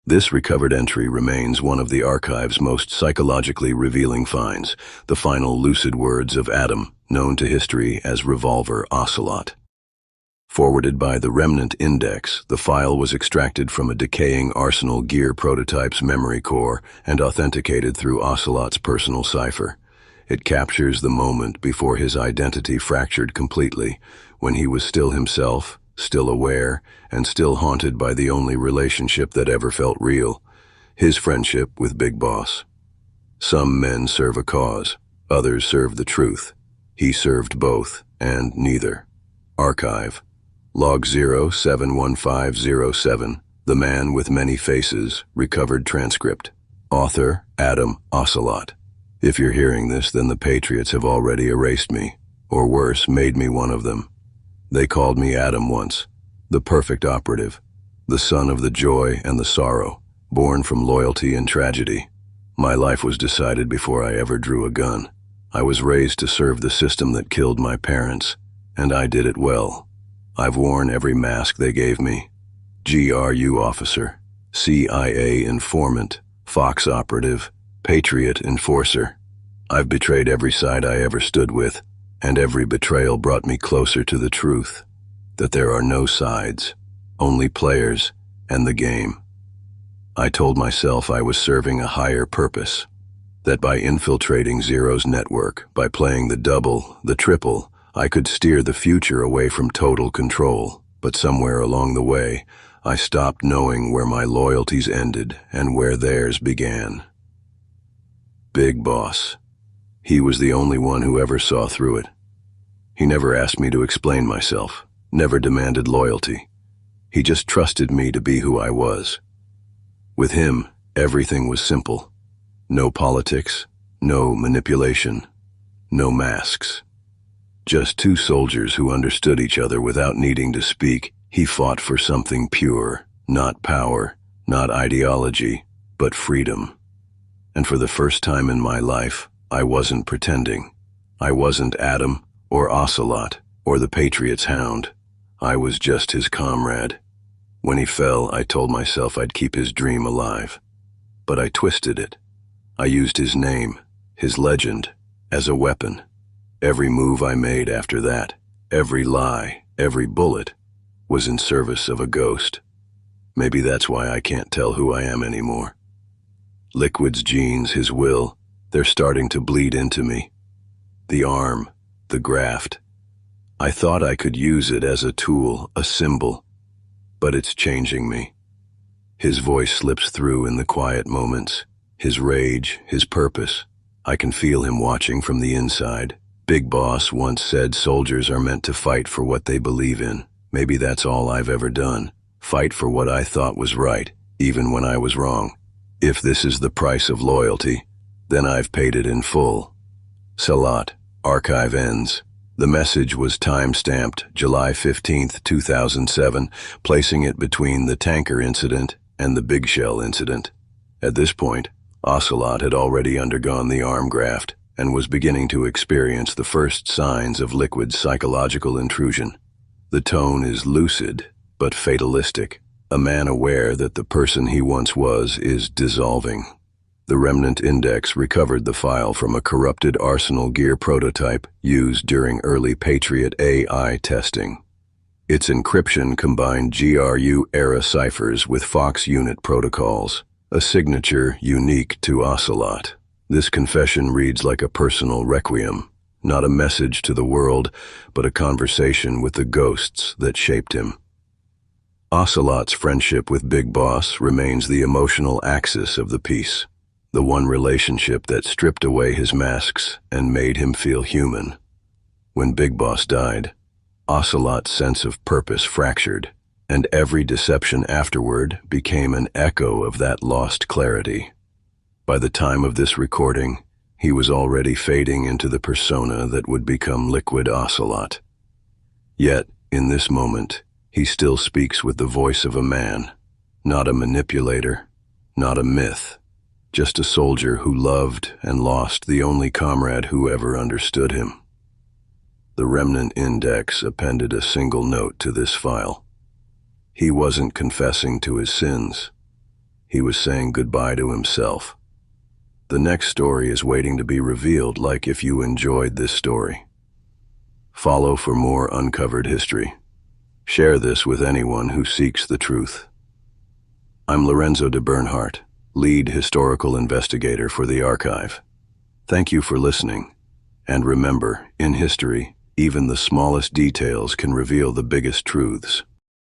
This recovered entry remains one of the archive's most psychologically revealing finds, the final lucid words of Adam, known to history as Revolver Ocelot. Forwarded by the Remnant Index, the file was extracted from a decaying Arsenal Gear prototype's memory core and authenticated through Ocelot's personal cipher. It captures the moment before his identity fractured completely, when he was still himself, still aware, and still haunted by the only relationship that ever felt real, his friendship with Big Boss. Some men serve a cause, others serve the truth. He served both, and neither. Archive. Log 071507, The Man with Many Faces, recovered transcript. Author, Adam Ocelot. If you're hearing this, then the Patriots have already erased me, or worse, made me one of them. They called me Adam once, the perfect operative, the son of the joy and the sorrow, born from loyalty and tragedy. My life was decided before I ever drew a gun. I was raised to serve the system that killed my parents, and I did it well. I've worn every mask they gave me. GRU officer, CIA informant, Fox operative, Patriot enforcer. I've betrayed every side I ever stood with, and every betrayal brought me closer to the truth, that there are no sides, only players and the game. I told myself I was serving a higher purpose, that by infiltrating Zero's network, by playing the double, the triple, I could steer the future away from total control. But somewhere along the way, I stopped knowing where my loyalties ended and where theirs began. Big Boss. He was the only one who ever saw through it. He never asked me to explain myself, never demanded loyalty. He just trusted me to be who I was. With him, everything was simple. No politics, no manipulation, no masks. Just two soldiers who understood each other without needing to speak. He fought for something pure, not power, not ideology, but freedom. And for the first time in my life, I wasn't pretending. I wasn't Adam, or Ocelot, or the Patriot's hound. I was just his comrade. When he fell, I told myself I'd keep his dream alive. But I twisted it. I used his name, his legend, as a weapon. Every move I made after that, every lie, every bullet, was in service of a ghost. Maybe that's why I can't tell who I am anymore. Liquid's genes, his will, they're starting to bleed into me. The arm, the graft. I thought I could use it as a tool, a symbol, but it's changing me. His voice slips through in the quiet moments, his rage, his purpose. I can feel him watching from the inside. Big Boss once said soldiers are meant to fight for what they believe in. Maybe that's all I've ever done. Fight for what I thought was right, even when I was wrong. If this is the price of loyalty, then I've paid it in full. Ocelot. Archive ends. The message was time-stamped July 15, 2007, placing it between the tanker incident and the Big Shell incident. At this point, Ocelot had already undergone the arm graft and was beginning to experience the first signs of Liquid's psychological intrusion. The tone is lucid, but fatalistic. A man aware that the person he once was is dissolving. The Remnant Index recovered the file from a corrupted Arsenal Gear prototype used during early Patriot AI testing. Its encryption combined GRU-era ciphers with Fox unit protocols, a signature unique to Ocelot. This confession reads like a personal requiem, not a message to the world, but a conversation with the ghosts that shaped him. Ocelot's friendship with Big Boss remains the emotional axis of the piece. The one relationship that stripped away his masks and made him feel human. When Big Boss died, Ocelot's sense of purpose fractured, and every deception afterward became an echo of that lost clarity. By the time of this recording, he was already fading into the persona that would become Liquid Ocelot. Yet, in this moment, he still speaks with the voice of a man, not a manipulator, not a myth. Just a soldier who loved and lost the only comrade who ever understood him. The Remnant Index appended a single note to this file. He wasn't confessing to his sins. He was saying goodbye to himself. The next story is waiting to be revealed. Like if you enjoyed this story, follow for more uncovered history. Share this with anyone who seeks the truth. I'm Lorenzo de Bernhardt, lead historical investigator for the archive. Thank you for listening. And remember, in history, even the smallest details can reveal the biggest truths.